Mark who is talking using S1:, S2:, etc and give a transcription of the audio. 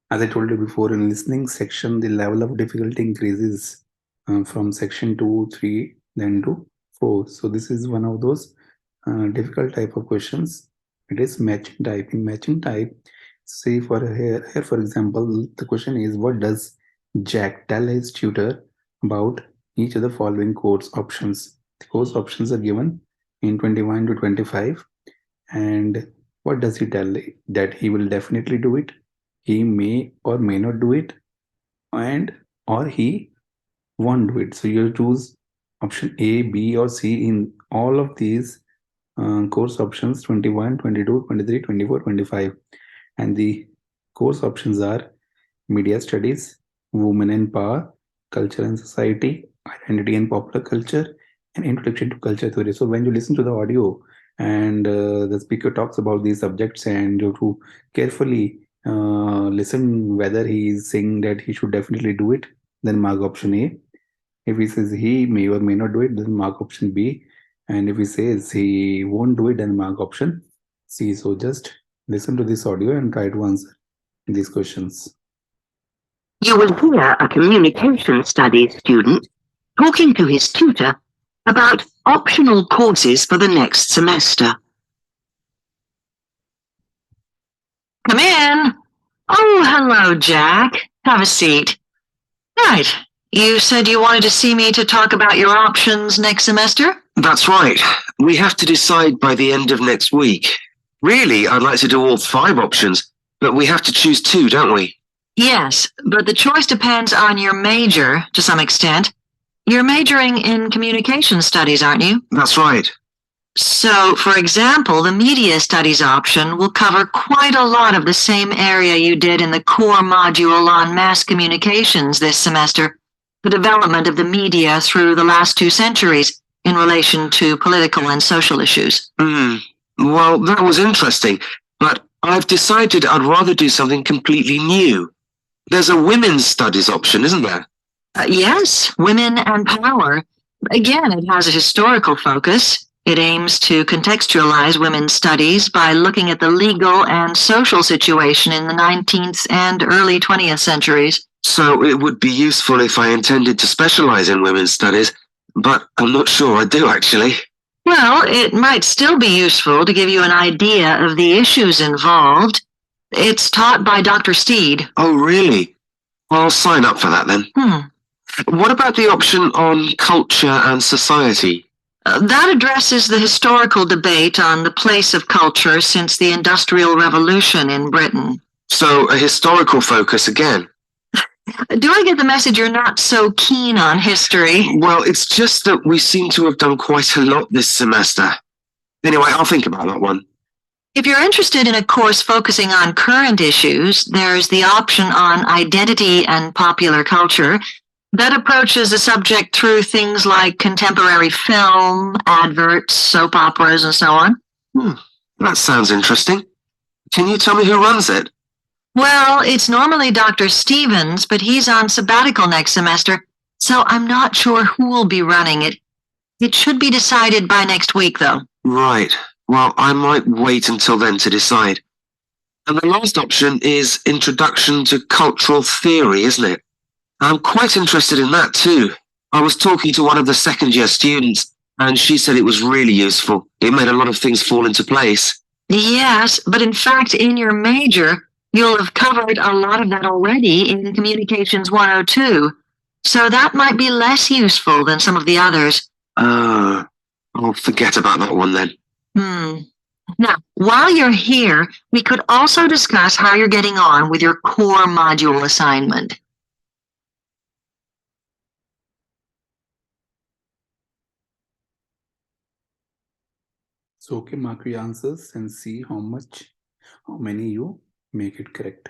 S1: As I told you before, in listening section, the level of difficulty increases from section 2, 3, then to 4. So this is one of those difficult type of questions. It is matching type. In matching type, say for here for example, the question is, what does Jack tell his tutor about each of the following course options? The course options are given in 21 to 25. And what does he tell? That he will definitely do it, he may or may not do it, and or he won't do it. So you'll choose option A, B, or C in all of these course options 21, 22, 23, 24, 25. And the course options are media studies, women and power, culture and society, identity and popular culture, and introduction to culture theory. So when you listen to the audio and the speaker talks about these subjects, and you have to carefully listen whether he is saying that he should definitely do it, then mark option A. If he says he may or may not do it, then mark option B. And if he says he won't do it, then mark option C. So just listen to this audio and try to answer these questions.
S2: You will hear a communication studies student talking to his tutor about optional courses for the next semester. Come in. Oh, hello, Jack. Have a seat. Right. You said you wanted to see me to talk about your options next semester?
S3: That's right. We have to decide by the end of next week. Really, I'd like to do all 5 options, but we have to choose 2, don't we?
S2: Yes, but the choice depends on your major to some extent. You're majoring in communication studies, aren't you?
S3: That's right.
S2: So, for example, the media studies option will cover quite a lot of the same area you did in the core module on mass communications this semester, the development of the media through the last 2 centuries in relation to political and social issues.
S3: Well, that was interesting, but I've decided I'd rather do something completely new. There's a women's studies option, isn't there?
S2: Yes, women and power. Again, it has a historical focus. It aims to contextualize women's studies by looking at the legal and social situation in the 19th and early 20th centuries.
S3: So it would be useful if I intended to specialize in women's studies, but I'm not sure I do actually.
S2: Well, it might still be useful to give you an idea of the issues involved. It's taught by Dr. Steed.
S3: Oh, really? I'll sign up for that then. What about the option on culture and society?
S2: That addresses the historical debate on the place of culture since the Industrial Revolution in Britain.
S3: So a historical focus again.
S2: Do I get the message you're not so keen on history?
S3: Well, it's just that we seem to have done quite a lot this semester. Anyway, I'll think about that one.
S2: If you're interested in a course focusing on current issues, there's the option on identity and popular culture that approaches the subject through things like contemporary film, adverts, soap operas, and so on.
S3: That sounds interesting. Can you tell me who runs it?
S2: Well, it's normally Dr. Stevens, but he's on sabbatical next semester, so I'm not sure who will be running it. It should be decided by next week, though.
S3: Right. Well, I might wait until then to decide. And the last option is Introduction to Cultural Theory, isn't it? I'm quite interested in that too. I was talking to one of the second-year students, and she said it was really useful. It made a lot of things fall into place.
S2: Yes, but in fact, in your major, you'll have covered a lot of that already in Communications 102. So that might be less useful than some of the others.
S3: I'll forget about that one then.
S2: Now, while you're here, we could also discuss how you're getting on with your core module assignment.
S1: So okay, mark your answers and see how many you make it correct.